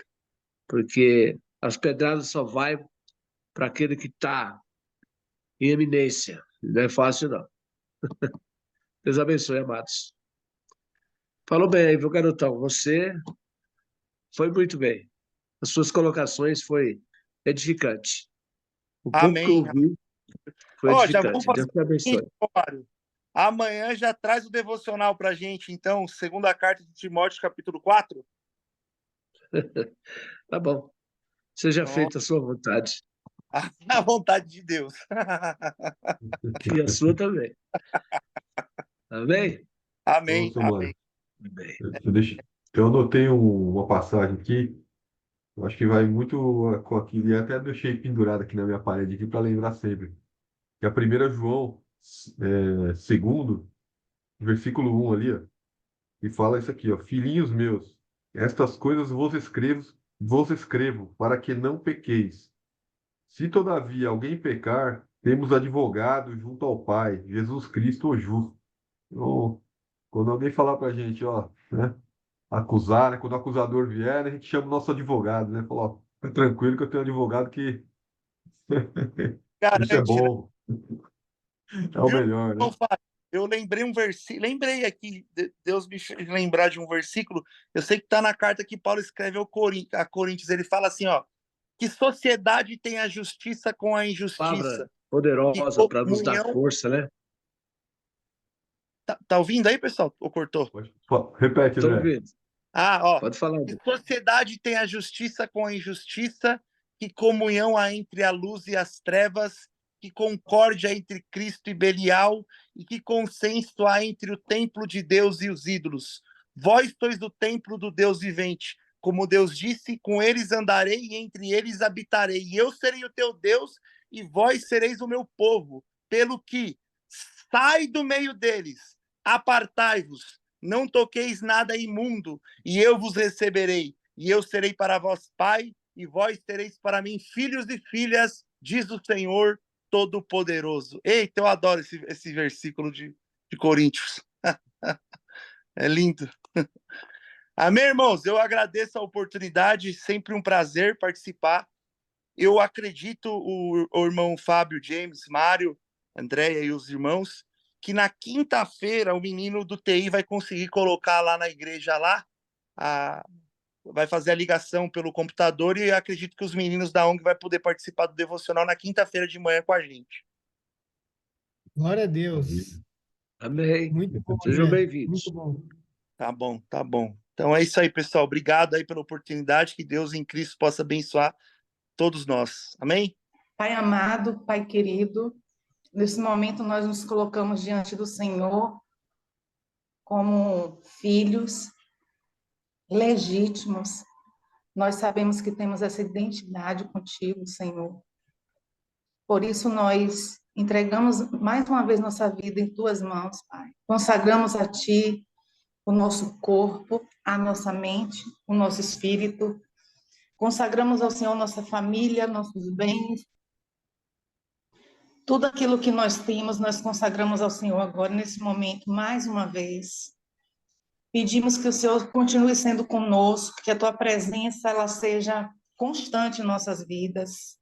Porque as pedradas só vai para aquele que está em eminência. Não é fácil, não. Deus abençoe, amados. Falou bem aí, viu, garotão? Você foi muito bem. As suas colocações foi edificante. O pouco que eu Amém. ouvi foi Já vamos edificante. fazer Deus te abençoe. Mário. Amanhã já traz o devocional para a gente, então, segunda carta de Timóteo, capítulo 4. Tá bom. Seja feita a sua vontade. A vontade de Deus. E a sua também. Amém? Amém. Nossa, Amém. Amém. Eu anotei uma passagem aqui, eu acho que vai muito com aquilo, e até deixei pendurado aqui na minha parede aqui para lembrar sempre. Que a 1 João, 2, versículo 1 ali, ó, e fala isso aqui, ó, filhinhos meus, Estas coisas vos escrevo, para que não pequeis. Se todavia alguém pecar, temos advogado junto ao Pai, Jesus Cristo o justo. Então, quando alguém falar para a gente, ó, né, acusar, né, quando o acusador vier, a gente chama o nosso advogado, né? Fala, ó, fica tranquilo que eu tenho um advogado que isso é Garante, né? bom, é o Viu, melhor, né? irmão Fábio? Eu lembrei um versículo, lembrei aqui, Deus me fez lembrar de um versículo. Eu sei que está na carta que Paulo escreve a Coríntios. Ele fala assim, ó, que sociedade tem a justiça com a Palavra injustiça? Que poderosa para nos dar comunhão. força, né? Tá ouvindo aí, pessoal? Ou cortou? Repete, Estou André. ouvindo. Ó. Pode falar. Que sociedade tem a justiça com a injustiça? Que comunhão há entre a luz e as trevas? Que concórdia entre Cristo e Belial? E que consenso há entre o templo de Deus e os ídolos? Vós sois do templo do Deus vivente. Como Deus disse, com eles andarei e entre eles habitarei. E eu serei o teu Deus e vós sereis o meu povo. Pelo que, sai do meio deles, apartai-vos, não toqueis nada imundo, e eu vos receberei, e eu serei para vós pai, e vós sereis para mim filhos e filhas, diz o Senhor Todo-Poderoso. Eita, eu adoro esse versículo de Coríntios. É lindo. Amém, irmãos? Eu agradeço a oportunidade, sempre um prazer participar. Eu acredito, o irmão Fábio, James, Mário, Andréia e os irmãos, que na quinta-feira o menino do TI vai conseguir colocar lá na igreja lá, vai fazer a ligação pelo computador e acredito que os meninos da ONG vai poder participar do devocional na quinta-feira de manhã com a gente. Glória a Deus. Amém. Muito bom, Sejam André. bem-vindos. Muito bom. Tá bom, tá bom. Então é isso aí, pessoal. Obrigado aí pela oportunidade. Que Deus em Cristo possa abençoar todos nós. Amém? Pai amado, Pai querido, nesse momento nós nos colocamos diante do Senhor como filhos legítimos. Nós sabemos que temos essa identidade contigo, Senhor. Por isso nós entregamos mais uma vez nossa vida em tuas mãos, Pai. Consagramos a ti o nosso corpo, a nossa mente, o nosso espírito. Consagramos ao Senhor nossa família, nossos bens. Tudo aquilo que nós temos, nós consagramos ao Senhor agora, nesse momento, mais uma vez. Pedimos que o Senhor continue sendo conosco, que a tua presença ela seja constante em nossas vidas.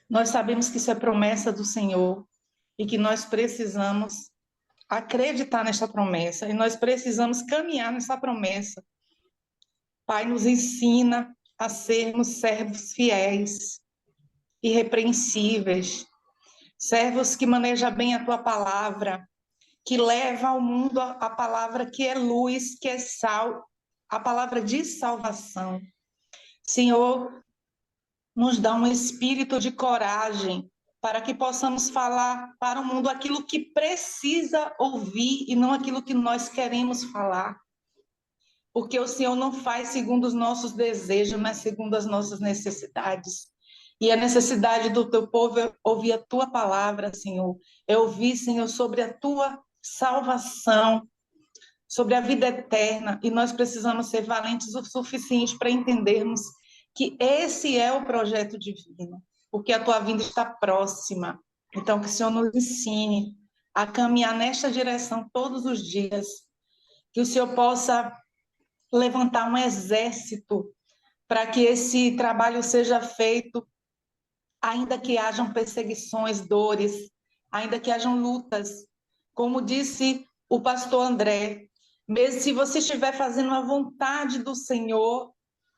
Nós sabemos que isso é promessa do Senhor e que nós precisamos acreditar nesta promessa e nós precisamos caminhar nessa promessa. Pai, nos ensina a sermos servos fiéis, irrepreensíveis, servos que manejam bem a tua palavra, que leva ao mundo a palavra que é luz, que é sal, a palavra de salvação. Senhor, nos dá um espírito de coragem para que possamos falar para o mundo aquilo que precisa ouvir e não aquilo que nós queremos falar. Porque o Senhor não faz segundo os nossos desejos, mas segundo as nossas necessidades. E a necessidade do teu povo é ouvir a tua palavra, Senhor. É ouvir, Senhor, sobre a tua salvação, sobre a vida eterna. E nós precisamos ser valentes o suficiente para entendermos que esse é o projeto divino, porque a tua vinda está próxima. Então, que o Senhor nos ensine a caminhar nesta direção todos os dias, que o Senhor possa levantar um exército para que esse trabalho seja feito, ainda que hajam perseguições, dores, ainda que hajam lutas. Como disse o pastor André, mesmo se você estiver fazendo a vontade do Senhor,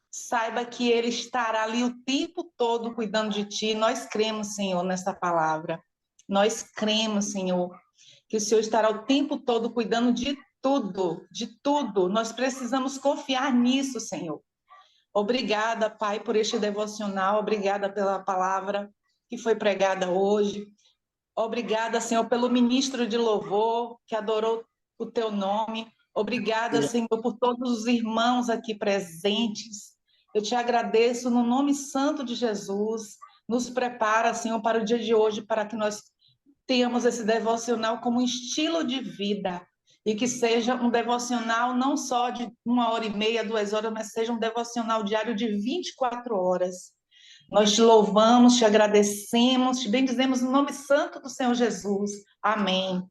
saiba que Ele estará ali o tempo todo cuidando de ti. Nós cremos, Senhor, nessa palavra. Nós cremos, Senhor, que o Senhor estará o tempo todo cuidando de tudo, de tudo. Nós precisamos confiar nisso, Senhor. Obrigada, Pai, por este devocional. Obrigada pela palavra que foi pregada hoje. Obrigada, Senhor, pelo ministro de louvor que adorou o teu nome. Obrigada, Senhor, por todos os irmãos aqui presentes. Eu te agradeço no nome santo de Jesus. Nos prepara, Senhor, para o dia de hoje, para que nós tenhamos esse devocional como um estilo de vida. e que seja um devocional não só de 1h30, 2 horas, mas seja um devocional diário de 24 horas. Nós te louvamos, te agradecemos, te bendizemos no nome santo do Senhor Jesus. Amém.